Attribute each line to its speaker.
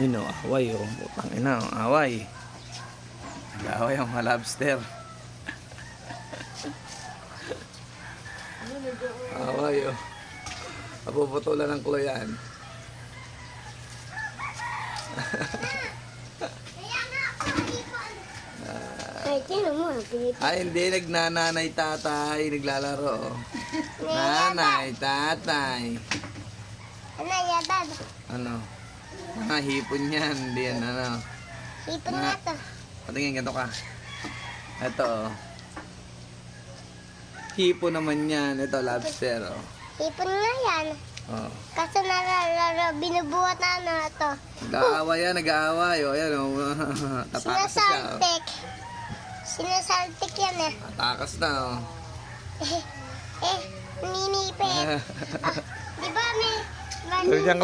Speaker 1: Yun o, away o. Putang ina o, away. Nag-away ang mga lobster. Away o. Napuputulan ng kloyan.
Speaker 2: Ay, tinan mo.
Speaker 1: Ay, hindi. Nagnananay tatay. Naglalaro. Nanay, tatay.
Speaker 2: Ano yata?
Speaker 1: Ano? Mga hipon yan. Hindi yan ano.
Speaker 2: Ipon nga to.
Speaker 1: Patingin, ganito ka. Ito oh. Hipon naman yan. Ito, lobster oh.
Speaker 2: Ipon nga yan.
Speaker 1: Oh.
Speaker 2: Kaso binubuhat na ano ito.
Speaker 1: Nag-aaway yan, nag-aaway. O, yan o. Tatakas na siya.
Speaker 2: Sinasaltik. Sinasaltik yan eh.
Speaker 1: Tatakas na o.
Speaker 2: Ninipit. Di ba may...
Speaker 1: Diyan